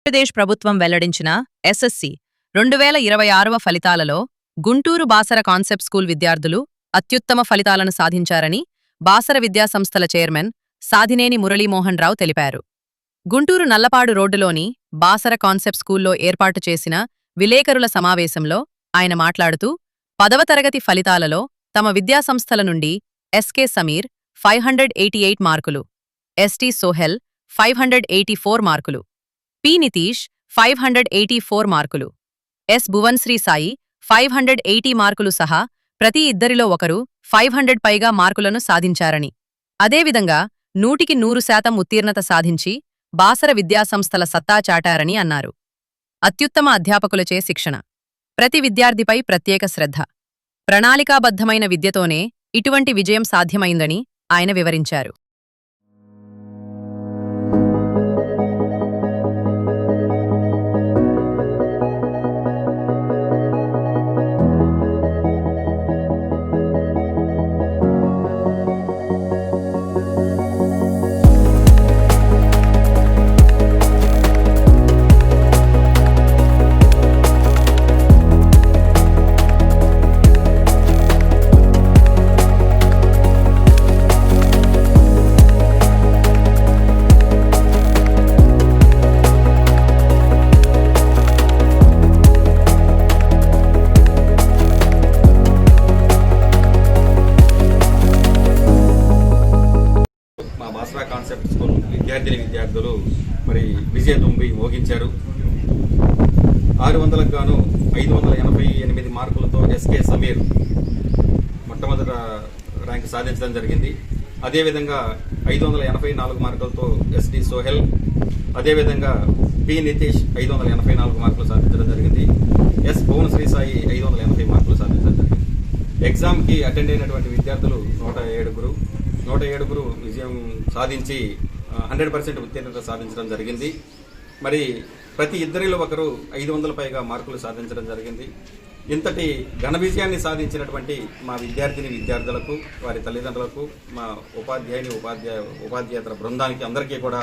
ఆంధ్రప్రదేశ్ ప్రభుత్వం వెల్లడించిన ఎస్ఎస్సి 2026వ ఫలితాలలో గుంటూరు బాసర కాన్సెప్ట్ స్కూల్ విద్యార్థులు అత్యుత్తమ ఫలితాలను సాధించారని బాసర విద్యాసంస్థల చైర్మన్ సాధినేని మురళీమోహన్ రావు తెలిపారు. గుంటూరు నల్లపాడు రోడ్డులోని బాసర కాన్సెప్ట్ స్కూల్లో ఏర్పాటు చేసిన విలేకరుల సమావేశంలో ఆయన మాట్లాడుతూ 10వ తరగతి ఫలితాలలో తమ విద్యాసంస్థల నుండి ఎస్కే సమీర్ 588 మార్కులు, ఎస్టీ సోహెల్ 584 మార్కులు, పి నితీష్ 584 మార్కులు, ఎస్ భువన్శ్రీ సాయి 580 మార్కులు సహా ప్రతి ఇద్దరిలో ఒకరు 500 పైగా మార్కులను సాధించారని, అదేవిధంగా 100% ఉత్తీర్ణత సాధించి బాసర విద్యాసంస్థల సత్తా చాటారని అన్నారు. అత్యుత్తమ అధ్యాపకులచే శిక్షణ, ప్రతి విద్యార్థిపై ప్రత్యేక శ్రద్ధ, ప్రణాళికాబద్ధమైన విద్యతోనే ఇటువంటి విజయం సాధ్యమైందని ఆయన వివరించారు. బాసరా కాన్సెప్ట్ స్కూల్ విద్యార్థులు మరి విజయదుంబి మోగించారు. 600కు గాను 588 మార్కులతో ఎస్కే సమీర్ మొట్టమొదట ర్యాంక్ సాధించడం జరిగింది. అదేవిధంగా 584 మార్కులతో ఎస్డి సోహెల్, అదేవిధంగా పి నితీష్ 584 మార్కులు సాధించడం జరిగింది. ఎస్ భువన్శ్రీ సాయి 580 మార్కులు సాధించడం జరిగింది. ఎగ్జామ్కి అటెండ్ అయినటువంటి విద్యార్థులు 107 విజయం సాధించి 100% ఉత్తీర్ణత సాధించడం జరిగింది. మరి ప్రతి ఇద్దరిలో ఒకరు 500 పైగా మార్కులు సాధించడం జరిగింది. ఇంతటి ఘన విజయాన్ని సాధించినటువంటి మా విద్యార్థులకు, వారి తల్లిదండ్రులకు, మా ఉపాధ్యాయేతర బృందానికి అందరికీ కూడా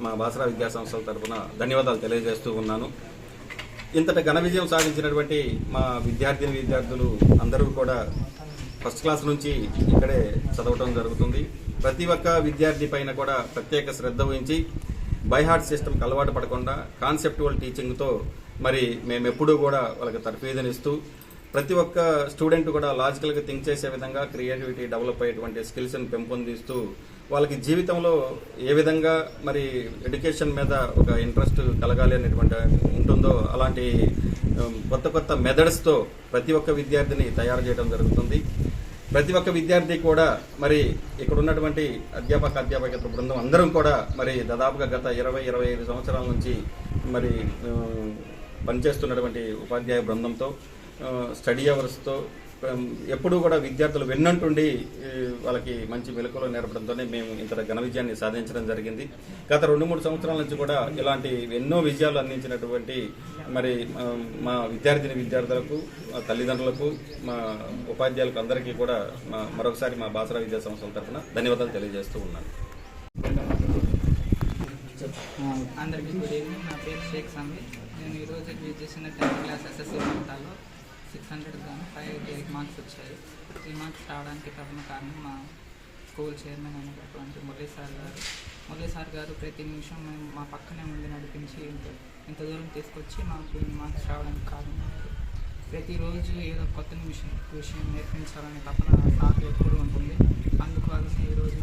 మా బాసరా విద్యాసంస్థల తరఫున ధన్యవాదాలు తెలియజేస్తూ ఉన్నాను. ఇంతటి ఘన విజయం సాధించినటువంటి మా విద్యార్థులు అందరూ కూడా ఫస్ట్ క్లాస్ నుంచి ఇక్కడే చదవటం జరుగుతుంది. ప్రతి ఒక్క విద్యార్థి పైన కూడా ప్రత్యేక శ్రద్ధ వహించి బైహార్ట్ సిస్టమ్కి అలవాటు పడకుండా కాన్సెప్టువల్ టీచింగ్తో మరి మేము ఎప్పుడూ కూడా వాళ్ళకి తర్ఫీదునిస్తూ ప్రతి ఒక్క స్టూడెంట్ కూడా లాజికల్గా థింక్ చేసే విధంగా క్రియేటివిటీ డెవలప్ అయ్యేటువంటి స్కిల్స్ని పెంపొందిస్తూ వాళ్ళకి జీవితంలో ఏ విధంగా మరి ఎడ్యుకేషన్ మీద ఒక ఇంట్రెస్ట్ కలగాలి అనేటువంటి ఉంటుందో అలాంటి కొత్త మెథడ్స్తో ప్రతి ఒక్క విద్యార్థిని తయారు చేయడం జరుగుతుంది. ప్రతి ఒక్క విద్యార్థి కూడా మరి ఇక్కడ ఉన్నటువంటి అధ్యాపకేతర బృందం అందరం కూడా మరి దాదాపుగా గత 20-25 సంవత్సరాల నుంచి మరి పనిచేస్తున్నటువంటి ఉపాధ్యాయ బృందంతో స్టడీ అవర్స్తో ఎప్పుడూ కూడా విద్యార్థులు వెన్నంటుండి వాళ్ళకి మంచి మెలకువలు నేర్పడంతోనే మేము ఇంత ఘన విజయాన్ని సాధించడం జరిగింది. గత 2-3 సంవత్సరాల నుంచి కూడా ఇలాంటి ఎన్నో విజయాలు అందించినటువంటి మరి మా విద్యార్థులకు, తల్లిదండ్రులకు, మా ఉపాధ్యాయులకు అందరికీ కూడా మరొకసారి మా బాసరా విద్యా సంస్థల తరఫున ధన్యవాదాలు తెలియజేస్తూ ఉన్నాను. అందరికీ గుడ్ ఈవినింగ్. నా పేరు షేక్ సమీర్. నేను ఈరోజు చేసిన 10th క్లాస్ ఎస్ఎస్సీ ఫలితాల్లో 600 గాను 588 మార్క్స్ వచ్చాయి. ఈ మార్క్స్ రావడానికి కారణం మా స్కూల్ చైర్మన్ అయినటువంటి మురళీ సార్ గారు ప్రతి నిమిషం మేము మా పక్కనే ఉండి నడిపించి ఇంత దూరం తీసుకొచ్చి మాకు ఈ మార్క్స్ రావడానికి కారణం. ప్రతిరోజు ఏదో కొత్త విషయం నేర్పించాలనే తపన నాకు ఎప్పుడు ఉంటుంది. అందువల్లనే ఈరోజు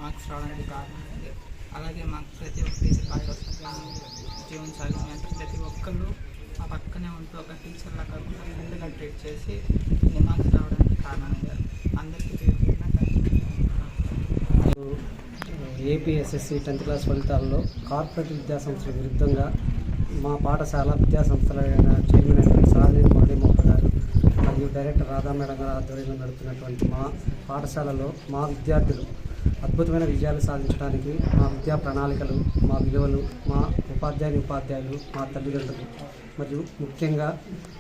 మార్క్స్ రావడానికి కారణం. అలాగే మాకు ప్రతి ఒక్క టీచర్ జీవన సాగించి అంటే ప్రతి ఒక్కళ్ళు మా పక్కనే ఉంటూ ఒక టీచర్లా కాకుండా ఫ్రెండ్గా ట్రీట్ చేసి మార్క్స్ రావడానికి కారణమయ్యారు. అందరికీ ఏపీఎస్ఎస్సి 10th క్లాస్ ఫలితాల్లో కార్పొరేట్ విద్యాసంస్థల విరుద్ధంగా మా పాఠశాల విద్యాసంస్థల చైర్మన్ అయినటువంటి సాధినేని మురళీమోహన్ గారు మరియు డైరెక్టర్ రాధా మేడం గారు ఆధ్వర్యంలో నడుపుతున్నటువంటి మా పాఠశాలలో మా విద్యార్థులు అద్భుతమైన విజయాలు సాధించడానికి మా విద్యా ప్రణాళికలు, మా విలువలు, మా ఉపాధ్యాయులు, మా తల్లిదండ్రులు మరియు ముఖ్యంగా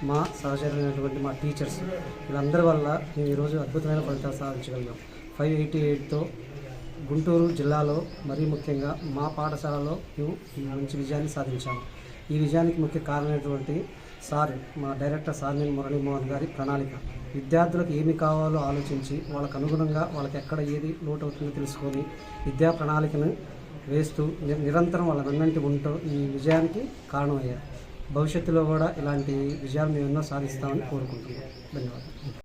మా సహచరులైనటువంటి మా టీచర్స్ వీళ్ళందరి వల్ల మేము ఈరోజు అద్భుతమైన ఫలితాలు సాధించగలిగాం. 588తో గుంటూరు జిల్లాలో మరీ ముఖ్యంగా మా పాఠశాలలో మేము మంచి విజయాన్ని సాధించాము. ఈ విజయానికి ముఖ్య కారణమైనటువంటి సార్ మా డైరెక్టర్ సార్నేని మురళీమోహన్ గారి ప్రణాళిక. విద్యార్థులకు ఏమి కావాలో ఆలోచించి వాళ్ళకు అనుగుణంగా వాళ్ళకి ఎక్కడ ఏది లోటు అవుతుందో తెలుసుకొని విద్యా ప్రణాళికను వేస్తూ నిరంతరం వాళ్ళ వెన్నంటి ఉంటూ ఈ విజయానికి కారణమయ్యారు. భవిష్యత్తులో కూడా ఇలాంటి విజయాలు మేము ఎన్నో సాధిస్తామని కోరుకుంటున్నాం. ధన్యవాదాలు.